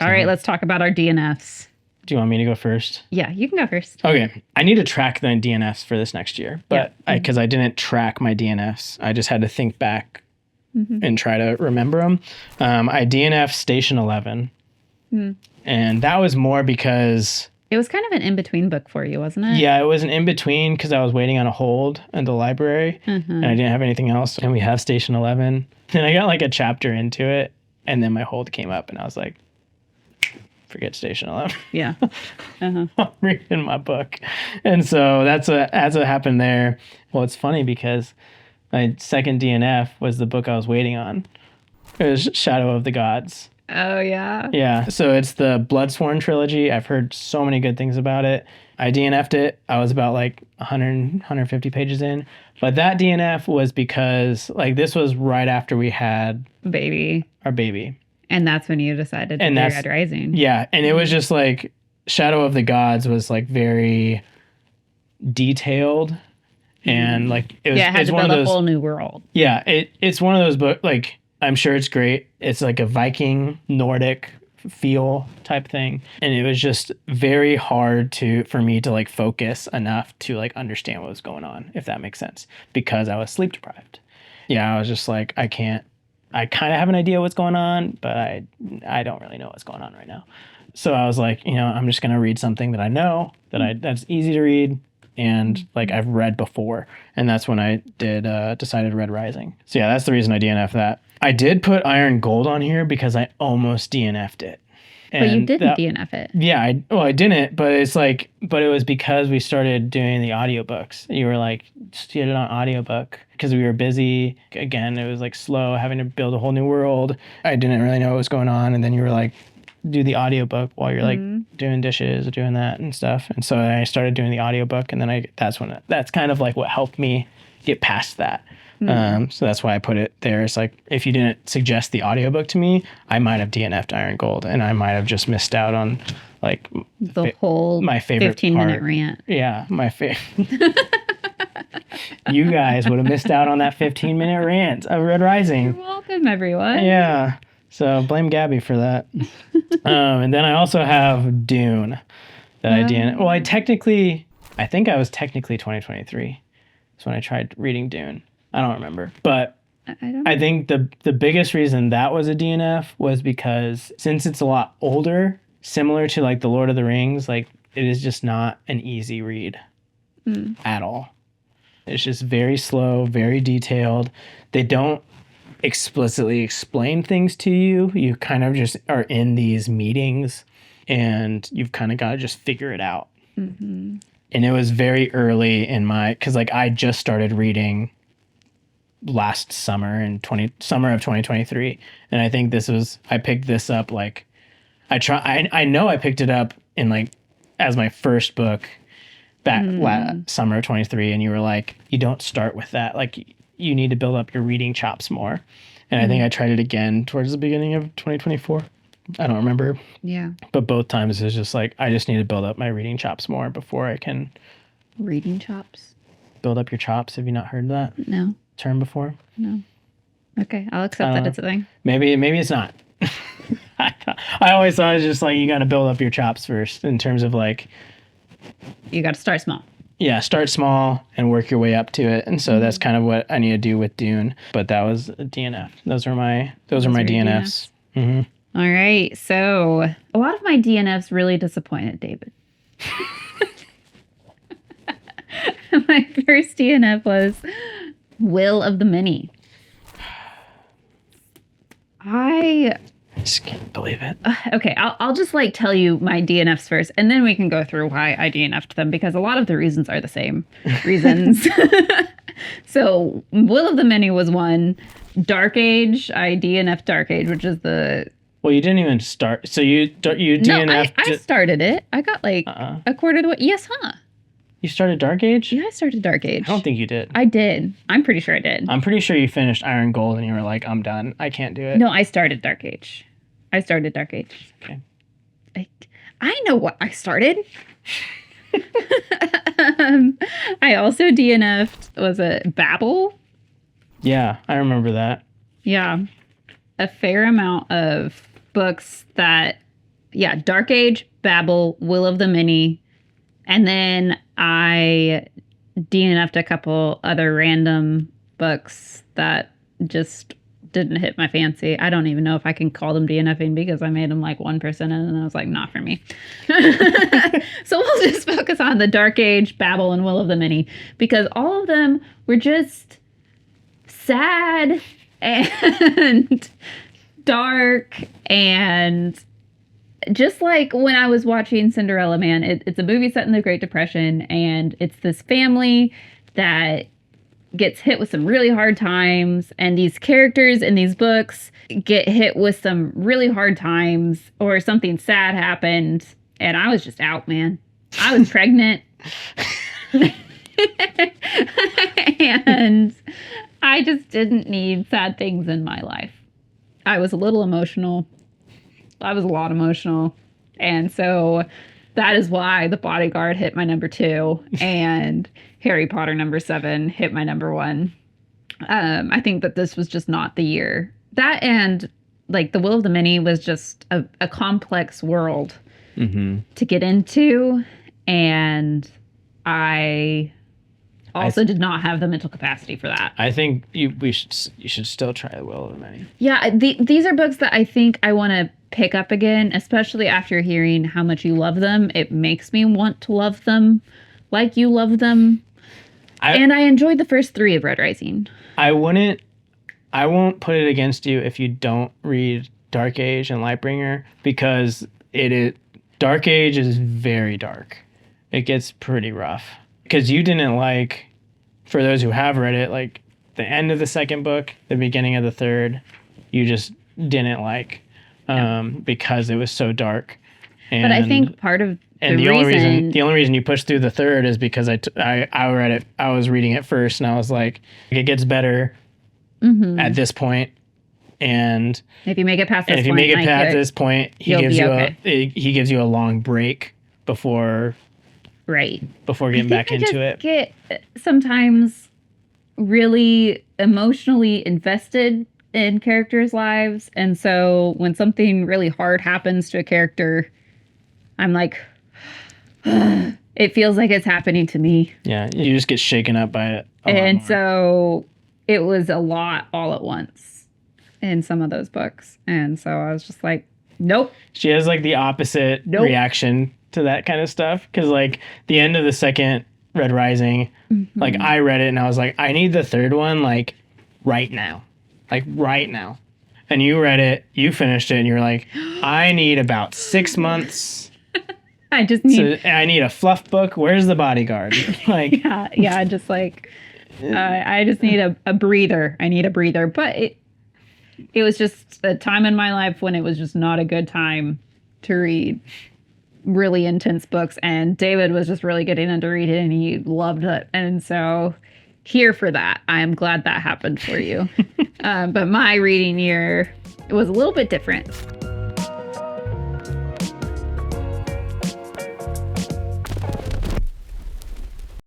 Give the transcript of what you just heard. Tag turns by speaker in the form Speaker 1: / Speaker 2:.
Speaker 1: All right, let's talk about our DNFs.
Speaker 2: Do you want me to go first?
Speaker 1: Yeah, you can go first.
Speaker 2: Okay. I need to track the DNFs for this next year, but because I didn't track my DNFs, I just had to think back and try to remember them. I DNF'd Station 11. And that was more because...
Speaker 1: It was kind of an in-between book for you, wasn't it?
Speaker 2: Yeah, it was an in-between because I was waiting on a hold at the library and I didn't have anything else. And we have Station 11. And I got like a chapter into it and then my hold came up and I was like, forget Station 11.
Speaker 1: Yeah.
Speaker 2: I'm reading my book. And so that's what happened there. Well, it's funny because my second DNF was the book I was waiting on. It was Shadow of the Gods.
Speaker 1: Oh, yeah.
Speaker 2: Yeah. So it's the Bloodsworn trilogy. I've heard so many good things about it. I DNF'd it. I was about like 150 pages in. But that DNF was because like this was right after we had our baby.
Speaker 1: And that's when you decided to do Red Rising.
Speaker 2: Yeah. And it was just like Shadow of the Gods was like very detailed. And like it was
Speaker 1: it had to build a whole new world.
Speaker 2: Yeah. It's one of those books like I'm sure it's great. It's like a Viking Nordic feel type thing. And it was just very hard for me to like focus enough to like understand what was going on, if that makes sense, because I was sleep deprived. Yeah, I was just like, I kind of have an idea what's going on, but I don't really know what's going on right now. So I was like, I'm just going to read something that I know that's easy to read and like I've read before. And that's when I decided Red Rising. So yeah, that's the reason I DNF'd that. I did put Iron Gold on here because I almost DNF'd it.
Speaker 1: And but you didn't DNF it.
Speaker 2: Yeah, I didn't, but it was because we started doing the audiobooks. You were like, just get it on audiobook because we were busy. Again, it was like slow, having to build a whole new world. I didn't really know what was going on. And then you were like, do the audiobook while you're like doing dishes or doing that and stuff. And so I started doing the audiobook and then that's kind of like what helped me get past that. So that's why I put it there. It's like, if you didn't suggest the audiobook to me, I might have DNF'd Iron Gold and I might have just missed out on like
Speaker 1: my favorite 15-minute rant.
Speaker 2: Yeah, my favorite. You guys would have missed out on that 15-minute rant of Red Rising.
Speaker 1: You're welcome, everyone.
Speaker 2: Yeah. So blame Gabby for that. And then I also have Dune that I DNF'd. Well, I think I was technically 2023. That's when I tried reading Dune. I don't remember. But I think the biggest reason that was a DNF was because since it's a lot older, similar to like The Lord of the Rings, like it is just not an easy read at all. It's just very slow, very detailed. They don't explicitly explain things to you. You kind of just are in these meetings and you've kind of got to just figure it out. And it was very early in because like I just started reading last summer summer of 2023. And I think I picked this up like I know I picked it up in like as my first book back summer of 23. And you were like, you don't start with that. Like you need to build up your reading chops more. And I think I tried it again towards the beginning of 2024. I don't remember.
Speaker 1: Yeah.
Speaker 2: But both times it's just like, I just need to build up my reading chops more before I can.
Speaker 1: Reading chops?
Speaker 2: Build up your chops. Have you not heard that?
Speaker 1: No.
Speaker 2: Term before?
Speaker 1: No. Okay. I'll accept that it's a thing.
Speaker 2: Maybe it's not. I always thought it was just like, you got to build up your chops first in terms of like.
Speaker 1: You got to start small.
Speaker 2: Yeah, start small and work your way up to it. And so that's kind of what I need to do with Dune. But that was a DNF. Those are my DNFs.
Speaker 1: All right. So a lot of my DNFs really disappointed David. My first DNF was Will of the Many. I
Speaker 2: just can't believe it.
Speaker 1: Okay, I'll just like tell you my DNFs first, and then we can go through why I DNF'd them, because a lot of the reasons are the same reasons. So Will of the Many was one. Dark Age, I DNF'd Dark Age, which is the...
Speaker 2: Well, you didn't even start. So you DNF'd...
Speaker 1: No, I started it. I got like a quarter of the way. Yes, huh?
Speaker 2: You started Dark Age?
Speaker 1: Yeah, I started Dark Age.
Speaker 2: I don't think you did.
Speaker 1: I did. I'm pretty sure I did.
Speaker 2: I'm pretty sure you finished Iron Gold and you were like, I'm done. I can't do it.
Speaker 1: No, I started Dark Age. Okay. I know what I started. I also DNF'd, was it Babel?
Speaker 2: Yeah, I remember that.
Speaker 1: Yeah. A fair amount of books that yeah, Dark Age, Babel, Will of the Many. And then I DNF'd a couple other random books that just didn't hit my fancy. I don't even know if I can call them DNFing because I made them like 1% in and I was like, not for me. So we'll just focus on the Dark Age, Babel, and Will of the Many because all of them were just sad and dark and just like when I was watching Cinderella Man, it's a movie set in the Great Depression, and it's this family that gets hit with some really hard times, and these characters in these books get hit with some really hard times, or something sad happened, and I was just out, man. I was pregnant. And I just didn't need sad things in my life. I was a little emotional. I was a lot emotional. And so that is why The Bodyguard hit my number 2 and Harry Potter number 7 hit my number 1. I think that this was just not the year. That and like The Will of the Many was just a complex world to get into. And I also did not have the mental capacity for that.
Speaker 2: I think you should still try The Will of the Many.
Speaker 1: Yeah, these are books that I think I want to pick up again, especially after hearing how much you love them. It makes me want to love them like you love them. And I enjoyed the first 3 of Red Rising. I won't
Speaker 2: put it against you if you don't read Dark Age and Lightbringer, because Dark Age is very dark. It gets pretty rough. Because you didn't like, for those who have read it, like the end of the second book, the beginning of the third, you just didn't like because it was so dark.
Speaker 1: But I think part of
Speaker 2: the only reason you pushed through the third is because I read it. I was reading it first, and I was like, it gets better at this point. And
Speaker 1: if you make it past this
Speaker 2: point, he gives you a long break before getting back into it.
Speaker 1: Get sometimes really emotionally invested in characters' lives, and so when something really hard happens to a character, I'm like, it feels like it's happening to me.
Speaker 2: Yeah, you just get shaken up by it.
Speaker 1: And so it was a lot all at once in some of those books, and so I was just like, nope.
Speaker 2: She has like the opposite reaction to that kind of stuff, because like the end of the second Red Rising, like I read it and I was like, I need the third one like right now. And you read it, you finished it, and you're like, I need about 6 months.
Speaker 1: I
Speaker 2: need a fluff book. Where's The Bodyguard? Like
Speaker 1: yeah, just like I just need a breather. I need a breather. But it was just a time in my life when it was just not a good time to read really intense books, and David was just really getting into reading and he loved it, and so here for that. I'm glad that happened for you. But my reading year was a little bit different.